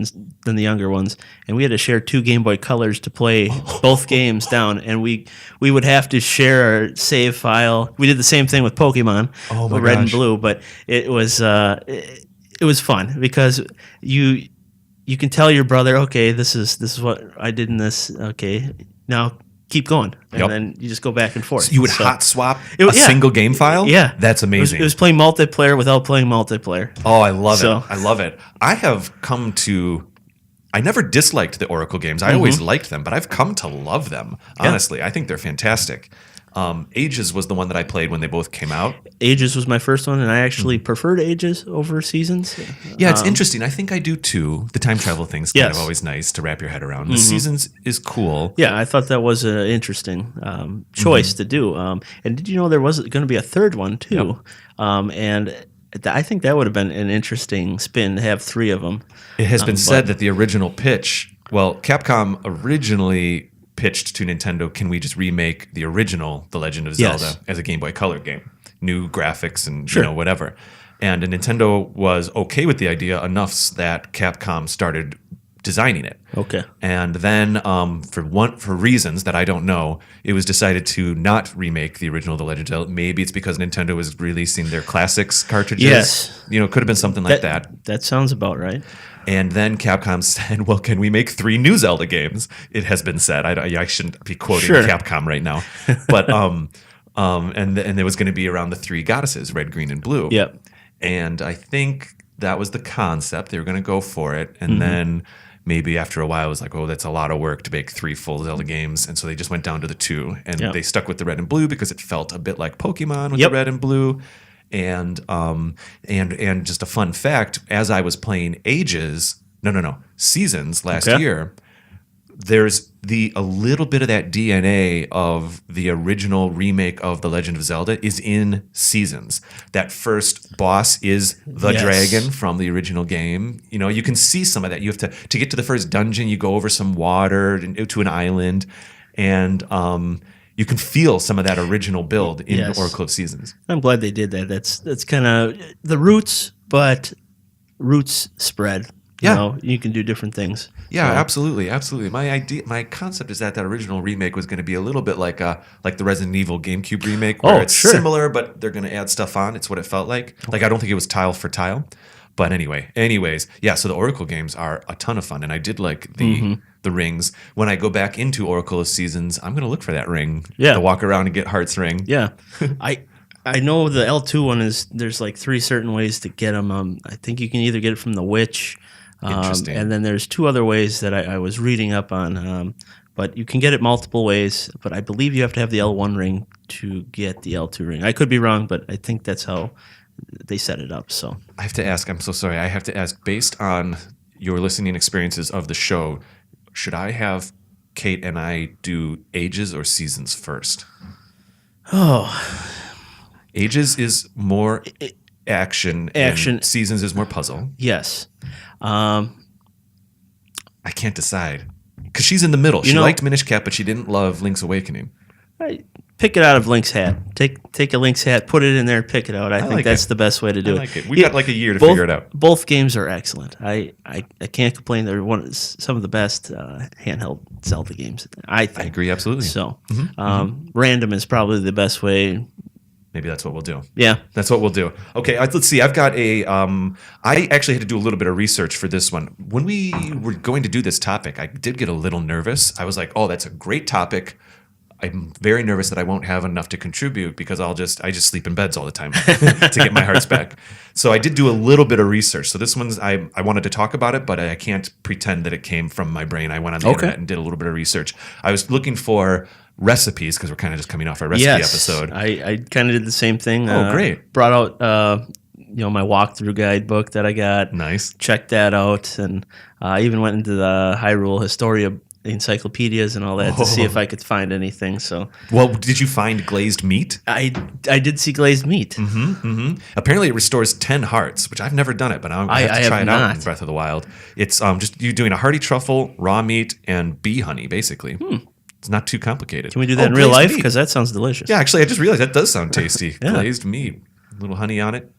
than the younger ones, and we had to share 2 Game Boy Colors to play both games down, and we would have to share our save file. We did the same thing with Pokemon, Red and Blue, but it was fun because you can tell your brother, okay, this is what I did in this. Okay, now keep going, and then you just go back and forth. So you would hot swap a single game file? Yeah. That's amazing. It was playing multiplayer without playing multiplayer. Oh, I love it. I love it. I have come to... I never disliked the Oracle games. I always liked them, but I've come to love them, honestly. I think they're fantastic. Ages was the one that I played when they both came out. Ages was my first one, and I actually preferred Ages over Seasons. Yeah, it's interesting. I think I do too. The time travel thing's kind of always nice to wrap your head around. The Seasons is cool. Yeah, I thought that was an interesting choice to do. And did you know there was going to be a third one too? And I think that would have been an interesting spin to have 3 of them. It has been said that the original pitch, Capcom originally pitched to Nintendo, can we just remake the original The Legend of Zelda as a Game Boy Color game? New graphics and whatever. And Nintendo was okay with the idea enough that Capcom started designing it. Okay. And then for reasons that I don't know, it was decided to not remake the original The Legend of Zelda. Maybe it's because Nintendo was releasing their classics cartridges. Yes. It could have been something like that. That sounds about right. And then Capcom said, well, can we make 3 new Zelda games? It has been said. I shouldn't be quoting Capcom right now. But and there was going to be around the 3 goddesses, red, green, and blue. Yep. And I think that was the concept. They were going to go for it. And then maybe after a while it was like, oh, that's a lot of work to make 3 full Zelda games. And so they just went down to the 2. And they stuck with the red and blue because it felt a bit like Pokemon with the red and blue. And just a fun fact, as I was playing Seasons last year, there's a little bit of that DNA of the original remake of The Legend of Zelda is in Seasons. That first boss is the dragon from the original game. You can see some of that. You have to get to the first dungeon, you go over some water to an island, and you can feel some of that original build in Oracle of Seasons. I'm glad they did that. That's kind of the roots, but roots spread. You can do different things. Yeah, absolutely. My concept is that original remake was going to be a little bit like the Resident Evil GameCube remake, where it's similar, but they're going to add stuff on. It's what it felt like. Like I don't think it was tile for tile, but anyways, yeah. So the Oracle games are a ton of fun, and I did like the rings. When I go back into Oracle of Seasons, I'm going to look for that ring to walk around and get Heart's ring. Yeah, I know the L2 one there's like 3 certain ways to get them. I think you can either get it from the witch. Interesting. And then there's 2 other ways that I was reading up on, but you can get it multiple ways. But I believe you have to have the L1 ring to get the L2 ring. I could be wrong, but I think that's how they set it up. So I have to ask. I'm so sorry. I have to ask. Based on your listening experiences of the show, should I have Kate and I do Ages or Seasons first? Oh, Ages is more. action. And Seasons is more puzzle. Yes. I can't decide because she's in the middle. She liked Minish Cap, but she didn't love Link's Awakening. Pick it out of Link's hat. Take a Link's hat, put it in there, pick it out. I think that's the best way to do it. We've got like a year to figure it out. Both games are excellent. I can't complain. They're some of the best handheld Zelda games. I think. I agree absolutely. So, random is probably the best way. Maybe that's what we'll do. Yeah. That's what we'll do. Okay, let's see. I've got I actually had to do a little bit of research for this one. When we were going to do this topic, I did get a little nervous. I was like, oh, that's a great topic. I'm very nervous that I won't have enough to contribute because I just sleep in beds all the time to get my hearts back. So I did do a little bit of research. So this one's I wanted to talk about it, but I can't pretend that it came from my brain. I went on the internet and did a little bit of research. I was looking for recipes because we're kind of just coming off our recipe episode. I kind of did the same thing. Oh, great! Brought out my walkthrough guidebook that I got. Nice. Checked that out, and I even went into the Hyrule Historia encyclopedias and all that to see if I could find anything. So, well, did you find Glazed Meat? I did see Glazed Meat. Apparently, it restores 10 hearts, which I've never done it, but I have to try it out in Breath of the Wild. It's just you doing a hearty truffle, raw meat, and bee honey, basically. It's not too complicated. Can we do that in real life? Because that sounds delicious. Yeah, actually, I just realized that does sound tasty. Glazed meat, a little honey on it.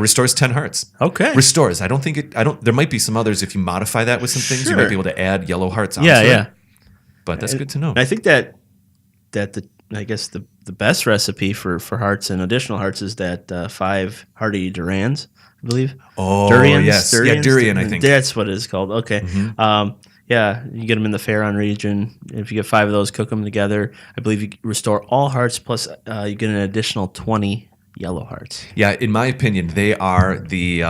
Restores 10 hearts. Okay. Restores. There might be some others if you modify that with some things. You might be able to add yellow hearts onto it. But that's good to know. I think that the best recipe for hearts and additional hearts is that 5 hearty durans, I believe. Oh, durians, yes. Durians? Yeah, durian, I think. That's what it is called. Okay. You get them in the Faron region. If you get 5 of those, cook them together. I believe you restore all hearts, plus you get an additional 20 yellow hearts. Yeah, in my opinion, they are the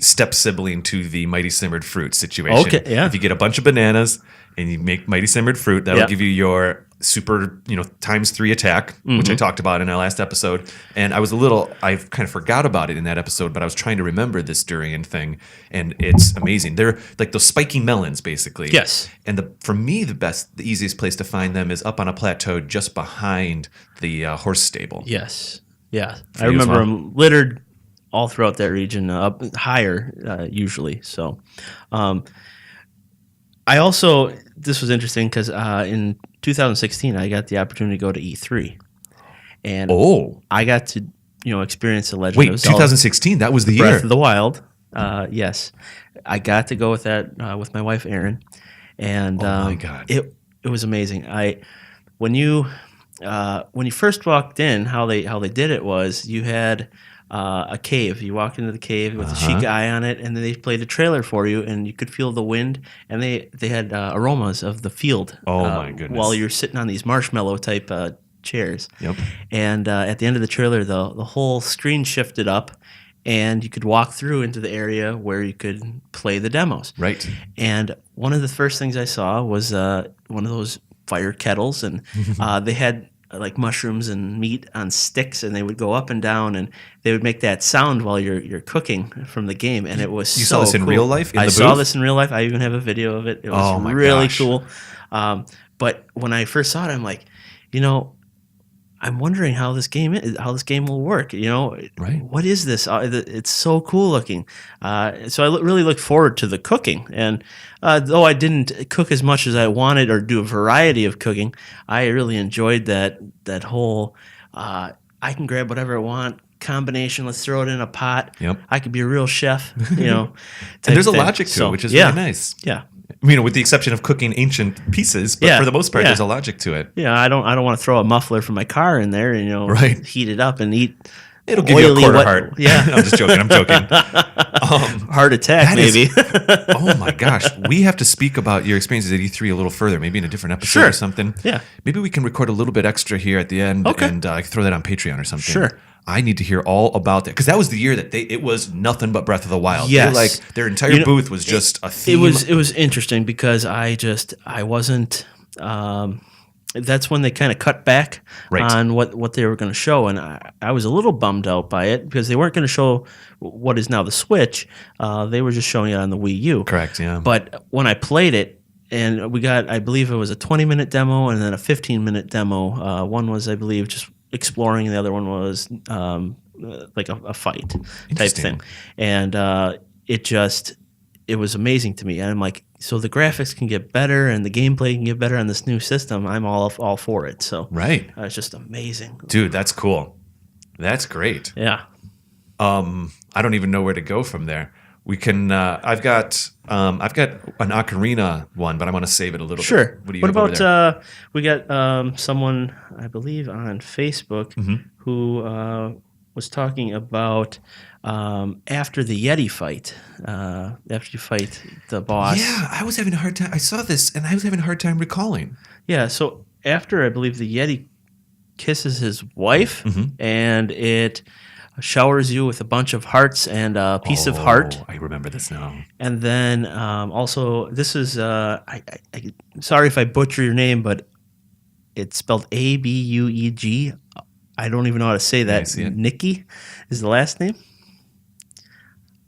step sibling to the Mighty Simmered Fruit situation. Okay, yeah. If you get a bunch of bananas and you make Mighty Simmered Fruit, that'll give you your super, ×3 attack, which I talked about in our last episode. And I kind of forgot about it in that episode, but I was trying to remember this durian thing, and it's amazing. They're like those spiky melons, basically. Yes. And for me, the easiest place to find them is up on a plateau just behind the horse stable. Yes. Yeah, I remember them littered all throughout that region, up higher usually. So, this was interesting because in 2016 I got the opportunity to go to E3, and I got to experience the Legend of Zelda. 2016, that was the year. Breath of the Wild. Yes, I got to go with that with my wife Erin, and my God, it was amazing. When you first walked in, how they did it was you had a cave. You walked into the cave with a chic eye on it, and then they played a trailer for you, and you could feel the wind, and they had aromas of the field. Oh my goodness! While you're sitting on these marshmallow type chairs. Yep. And at the end of the trailer, the whole screen shifted up, and you could walk through into the area where you could play the demos. Right. And one of the first things I saw was one of those fire kettles, and they had like mushrooms and meat on sticks, and they would go up and down, and they would make that sound while you're cooking from the game, and it was you saw this in real life? I saw this in real life. I even have a video of it. It was really cool. But when I first saw it, I'm like, I'm wondering how this game will work. Right. What is this? It's so cool looking. So I really look forward to the cooking. And though I didn't cook as much as I wanted or do a variety of cooking, I really enjoyed that whole. I can grab whatever I want. Combination. Let's throw it in a pot. Yep. I could be a real chef. And there's a logic to it, which is really nice. Yeah. With the exception of cooking ancient pieces, but for the most part, there's a logic to it. Yeah, I don't want to throw a muffler from my car in there and heat it up and eat. It'll give you a quarter heart. Yeah, I'm just joking. Heart attack, maybe. Oh my gosh, we have to speak about your experiences at E3 a little further, maybe in a different episode or something. Yeah, maybe we can record a little bit extra here at the end and throw that on Patreon or something. Sure. I need to hear all about that because that was the year that it was nothing but Breath of the Wild. Yes. Their entire booth was just a theme. It was interesting because I wasn't. That's when they kind of cut back on what they were going to show, and I was a little bummed out by it because they weren't going to show what is now the Switch. They were just showing it on the Wii U. Correct. Yeah. But when I played it, and we got, I believe it was a 20-minute demo and then a 15-minute demo. One was, I believe, just exploring, and the other one was like a fight type Interesting. thing, and it was amazing to me. And I'm like, so the graphics can get better and the gameplay can get better on this new system. I'm all for it. So Right. it's just amazing, Dude, that's cool. That's great. yeah. I don't even know where to go from there. We can. I've got an ocarina one, but I want to save it a little Sure. bit. What do you What have over there? about we got someone I believe on Facebook Mm-hmm. who was talking about after the Yeti fight, after you fight the boss. Yeah, I was having a hard time. I saw this, and I was having a hard time recalling. Yeah. So after I believe the Yeti kisses his wife, Mm-hmm. and it showers you with a bunch of hearts and a piece of heart. I remember this now. And then also, this is sorry if I butcher your name, but it's spelled Abueg. I don't even know how to say that. see it. Nikki is the last name.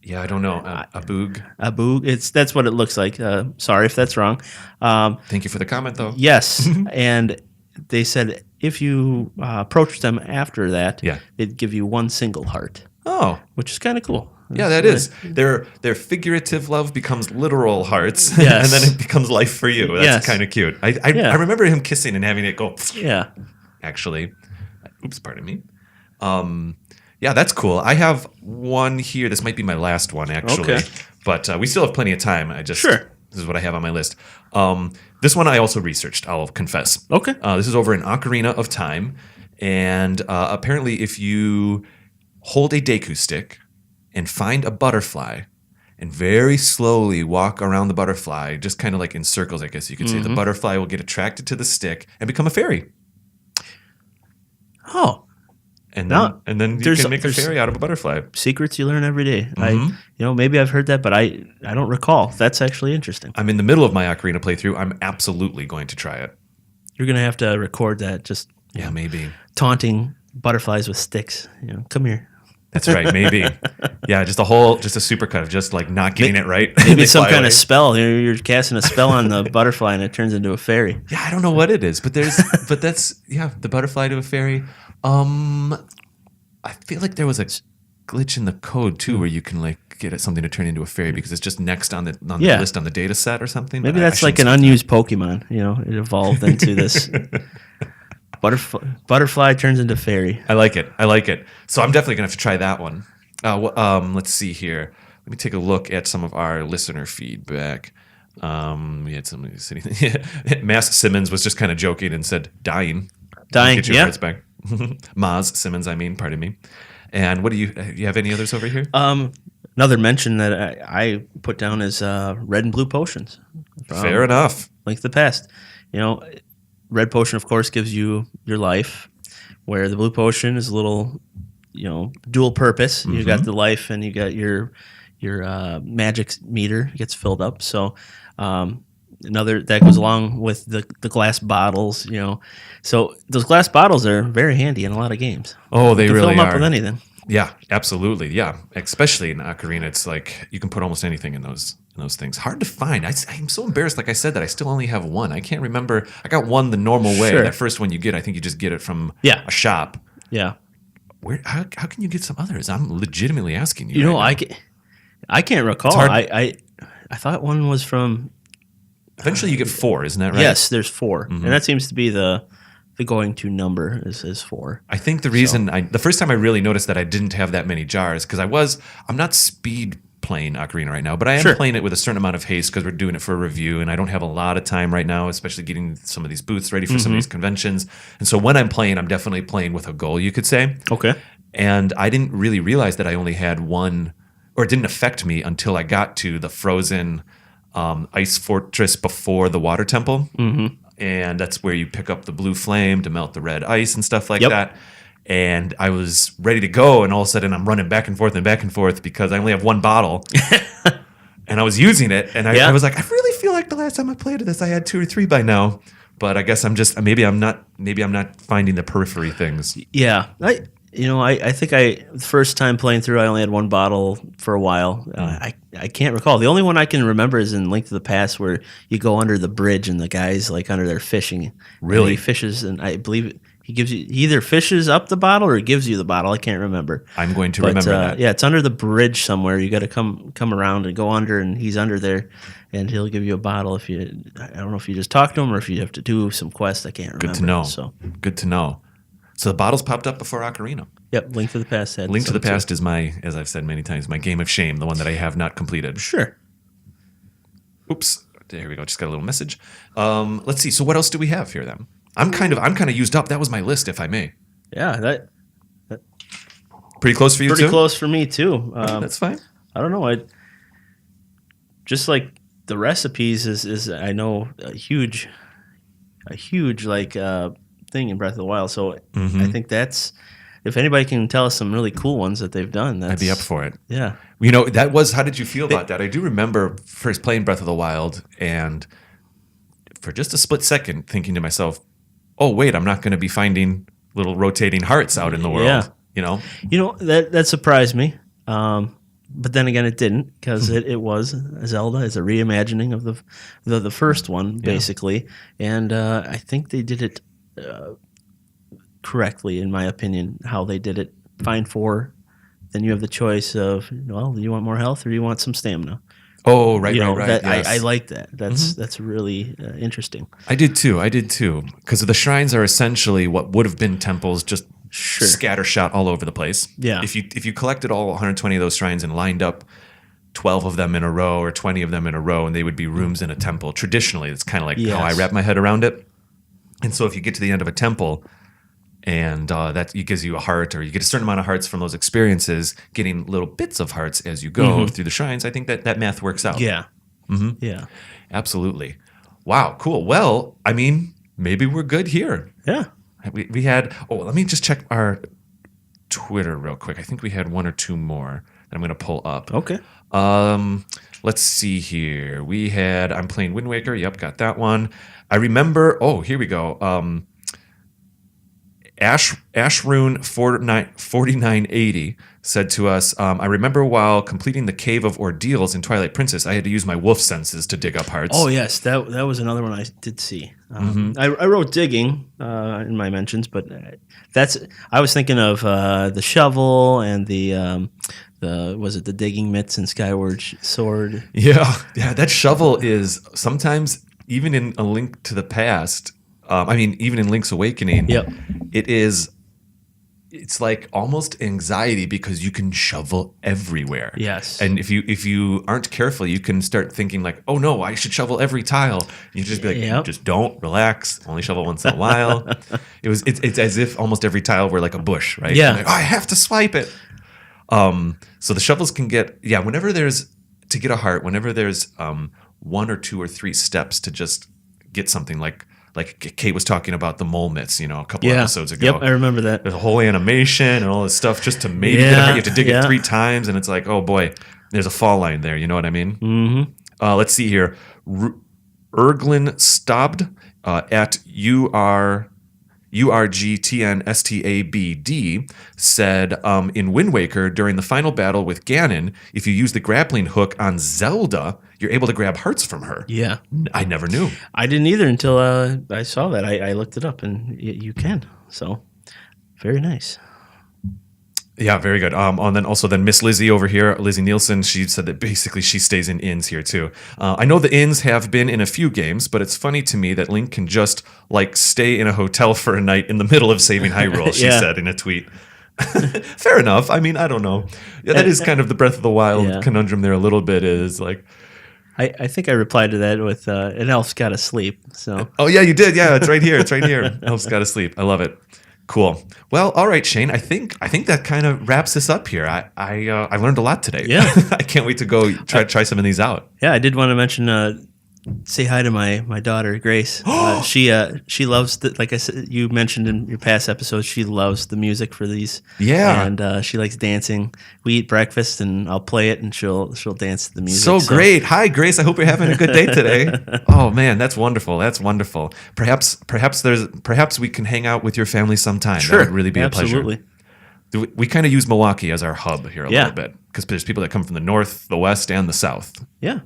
Yeah, I don't know. Aboog. Abu. That's what it looks like. Sorry if that's wrong. Thank you for the comment, though. Yes, and they said if you approached them after that, Yeah. they'd give you one single heart, Oh, which is kind of cool. yeah, that is. Their figurative love becomes literal hearts, Yes. and then it becomes life for you. That's Yes. kind of cute. I Yeah. I remember him kissing and having it go. Yeah. Actually, oops, pardon me. Yeah, that's cool. I have one here. This might be my last one, actually. Okay. But we still have plenty of time. Sure. This is what I have on my list. This one I also researched, I'll confess. Okay. This is over in Ocarina of Time. And apparently, if you hold a Deku stick and find a butterfly and very slowly walk around the butterfly, just kind of like in circles, I guess you could say, the butterfly will get attracted to the stick and become a fairy. Oh, And No, then you there's- can make a there's- fairy out of a butterfly. secrets you learn every day. Mm-hmm. Maybe I've heard that, but I don't recall. That's actually interesting. I'm in the middle of my Ocarina playthrough. I'm absolutely going to try it. You're gonna have to record that. Just Yeah, maybe. taunting butterflies with sticks. Come here. That's right. Maybe. Yeah, just a supercut of just like not getting it right. Maybe They it's some fly kind away. of spell. You're casting a spell on the butterfly and it turns into a fairy. Yeah, I don't know what it is, but that's the butterfly to a fairy. I feel like there was a glitch in the code too, where you can like get something to turn into a fairy because it's just next on the Yeah. list on the data set or something. Maybe but I that's like shouldn't an say unused Pokemon. It evolved into this butterfly turns into fairy. I like it. So I'm definitely gonna have to try that one. Let's see here. Let me take a look at some of our listener feedback. We had somebody sitting. Mass Simmons was just kind of joking and said, "Dying, get your Yeah. words back." Maz Simmons, pardon me. And what do you have any others over here? Another mention that I put down is red and blue potions. Fair enough. Link to the Past. Red potion, of course, gives you your life, where the blue potion is a little, dual purpose. You got the life, and you got your magic meter gets filled up. So another that goes along with the glass bottles. So those glass bottles are very handy in a lot of games. Oh, they You can really fill them up are. with anything. Yeah, absolutely. Yeah, especially in Ocarina, it's like you can put almost anything in those things. Hard to find. I'm so embarrassed, like I said, that I still only have one. I can't remember. I got one the normal way. Sure. That first one you get, I think you just get it from Yeah. a shop. Yeah. How can you get some others? I'm legitimately asking you. right now. I can't recall. hard. I thought one was from. Eventually you get 4, isn't that right? Yes, there's 4, and that seems to be the going to number is 4. I think the reason the first time I really noticed that I didn't have that many jars because I'm not speed playing Ocarina right now, but I am Sure. playing it with a certain amount of haste because we're doing it for a review, and I don't have a lot of time right now, especially getting some of these booths ready for some of these conventions. And so when I'm playing, I'm definitely playing with a goal, you could say. Okay. And I didn't really realize that I only had one, or it didn't affect me until I got to the frozen ice fortress before the water temple. Mm-hmm. And that's where you pick up the blue flame to melt the red ice and stuff like Yep. that. And I was ready to go, and all of a sudden I'm running back and forth because I only have one bottle. And I was using it, and I was like, I really feel like the last time I played this, I had 2 or 3 by now. But I guess I'm just maybe I'm not finding the periphery things. Yeah. I think the first time playing through, I only had one bottle for a while. I can't recall. The only one I can remember is in Link to the Past, where you go under the bridge and the guy's like under there fishing. Really? And he fishes, and I believe he either fishes up the bottle or he gives you the bottle. I can't remember. I'm going to remember that. Yeah, it's under the bridge somewhere. You got to come around and go under, and he's under there, and he'll give you a bottle. I don't know if you just talk to him or if you have to do some quest. I can't remember. Good to know. So good to know. So the bottles popped up before Ocarina. Yep, Link to the Past had Link to the some, Past is my, as I've said many times, my game of shame, the one that I have not completed. Sure. Oops. There we go. Just got a little message. Let's see. So what else do we have here then? I'm kind of used up. That was my list, if I may. Yeah, that Pretty close for you too? pretty close for me too. That's fine. I don't know. I just like the recipes is I know a huge like thing in Breath of the Wild. So I think that's, if anybody can tell us some really cool ones that they've done, I'd be up for it. Yeah. You know, that was, how did you feel about that? I do remember first playing Breath of the Wild and for just a split second thinking to myself, oh, wait, I'm not going to be finding little rotating hearts out in the world. Yeah. You know? You know, that surprised me. But then again, it didn't, because it was Zelda as a reimagining of the first one, basically. And I think they did it correctly, in my opinion, how they did it. Find 4, then you have the choice of, well, do you want more health or do you want some stamina? Oh, right, right. That, Yes. I like that. That's really interesting. I did too. Because the shrines are essentially what would have been temples, just scattershot all over the place. Yeah. If you collected all 120 of those shrines and lined up 12 of them in a row or 20 of them in a row, and they would be rooms in a temple. Traditionally, it's kind of like how I wrap my head around it. And so if you get to the end of a temple and that gives you a heart, or you get a certain amount of hearts from those experiences, getting little bits of hearts as you go through the shrines, I think that math works out. Yeah. Yeah. Absolutely. Wow, cool. Well, I mean, maybe we're good here. Yeah. We had, let me just check our Twitter real quick. I think we had 1 or 2 more that I'm going to pull up. Okay. Let's see here. We had, I'm playing Wind Waker. Yep, got that one. I remember, here we go. Ashroon 4980 said to us, I remember while completing the Cave of Ordeals in Twilight Princess, I had to use my wolf senses to dig up hearts. Oh, yes. That was another one I did see. I wrote digging in my mentions, but I was thinking of the shovel and was it the digging mitts and Skyward Sword? Yeah, that shovel is sometimes, even in A Link to the Past, even in Link's Awakening, it's like almost anxiety because you can shovel everywhere. Yes. And if you aren't careful, you can start thinking like, oh no, I should shovel every tile. You just be like, just don't, relax, only shovel once in a while. It's as if almost every tile were like a bush, right? Yeah. Like, I have to swipe it. So the shovels can get, whenever there's, to get a heart, whenever there's 1 or 2 or 3 steps to just get something, like Kate was talking about the mole mitts, a couple episodes ago. Yep, I remember that. There's a whole animation and all this stuff just to maybe get a heart. You have to dig it 3 times, and it's like, oh boy, there's a fall line there. You know what I mean? Mm-hmm. Let's see here. Erglin Stabbed at URGTNSTABD said, in Wind Waker, during the final battle with Ganon, if you use the grappling hook on Zelda, you're able to grab hearts from her. Yeah. I never knew. I didn't either until I saw that. I looked it up, and you can. So, very nice. Yeah, very good. And then Miss Lizzie over here, Lizzie Nielsen, she said that basically she stays in inns here too. I know the inns have been in a few games, but it's funny to me that Link can just stay in a hotel for a night in the middle of saving Hyrule, she said in a tweet. Fair enough. I mean, I don't know. Yeah, that is kind of the Breath of the Wild conundrum there a little bit, is like, I think I replied to that with an elf's gotta sleep. So. Oh yeah, you did. Yeah, it's right here. It's right here. Elf's gotta sleep. I love it. Cool. Well, all right, Shane. I think that kind of wraps this up here. I learned a lot today. Yeah. I can't wait to go try some of these out. Yeah, I did want to mention. Say hi to my daughter Grace. She loves like I said, you mentioned in your past episodes, she loves the music for these. Yeah, and she likes dancing. We eat breakfast, and I'll play it, and she'll dance to the music. So great! Hi, Grace. I hope you're having a good day today. Oh man, that's wonderful. That's wonderful. Perhaps we can hang out with your family sometime. Sure, that would really be absolutely. a pleasure. We kind of use Milwaukee as our hub here a little bit, because there's people that come from the north, the west, and the south. Yeah.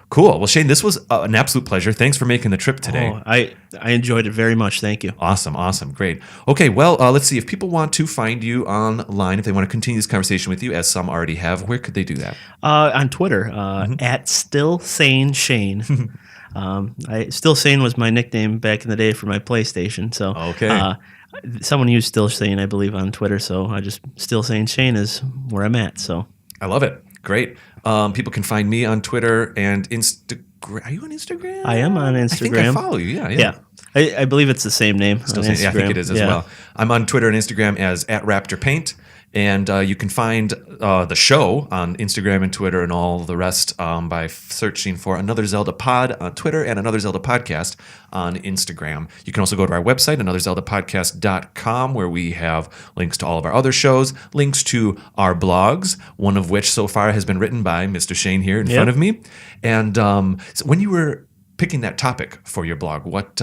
Cool. Well, Shane, this was an absolute pleasure. Thanks for making the trip today. Oh, I enjoyed it very much. Thank you. Awesome. Great. Okay, well, let's see. If people want to find you online, if they want to continue this conversation with you, as some already have, where could they do that? On Twitter, at Still Sane Shane. Still Sane was my nickname back in the day for my PlayStation. So Okay. Someone used Still Sane, I believe, on Twitter. So I just Still Sane Shane is where I'm at. So I love it. Great. People can find me on Twitter and Instagram. Are you on Instagram? I am on Instagram. I think I follow you. Yeah. I believe it's the same name. Still saying, I think it is as well. I'm on Twitter and Instagram as @RaptorPaint. And you can find the show on Instagram and Twitter and all the rest by searching for Another Zelda Pod on Twitter and Another Zelda Podcast on Instagram. You can also go to our website, anotherzeldapodcast.com, where we have links to all of our other shows, links to our blogs, one of which so far has been written by Mr. Shane here in front of me. And so when you were picking that topic for your blog, what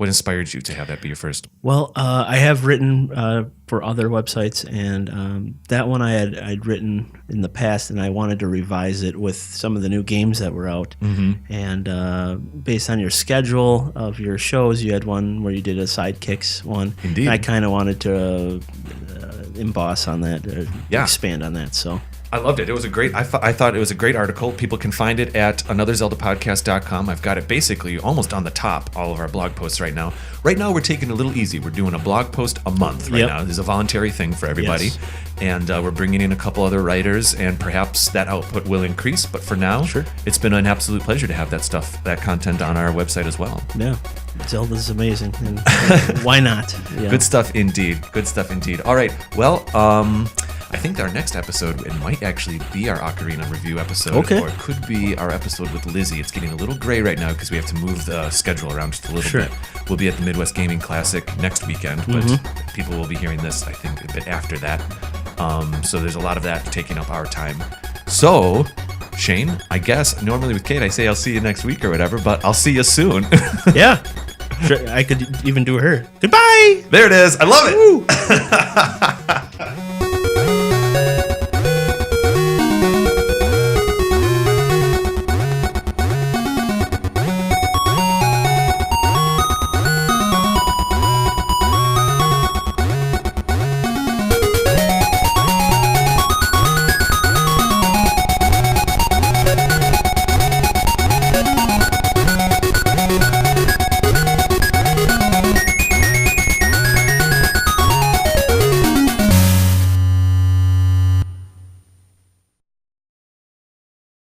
inspired you to have that be your first? Well, I have written for other websites, and that one I'd written in the past, and I wanted to revise it with some of the new games that were out. And based on your schedule of your shows, you had one where you did a Sidekicks one. Indeed. And I kind of wanted to emboss on that, expand on that. So I loved it. It was a great. I thought it was a great article. People can find it at anotherzeldapodcast.com. I've got it basically almost on the top. All of our blog posts right now. Right now, we're taking it a little easy. We're doing a blog post a month right now. This is a voluntary thing for everybody, and we're bringing in a couple other writers, and perhaps that output will increase. But for now, it's been an absolute pleasure to have that content on our website as well. Yeah, Zelda's amazing, and why not? Yeah. Good stuff indeed. All right. Well, I think our next episode, it might actually be our Ocarina review episode, or it could be our episode with Lizzie. It's getting a little gray right now because we have to move the schedule around just a little bit. We'll be at the Midwest Gaming Classic next weekend, but people will be hearing this, I think, a bit after that. So there's a lot of that taking up our time. So, Shane, I guess normally with Kate, I say I'll see you next week or whatever, but I'll see you soon. Yeah. Sure, I could even do her. Goodbye. There it is. I love it.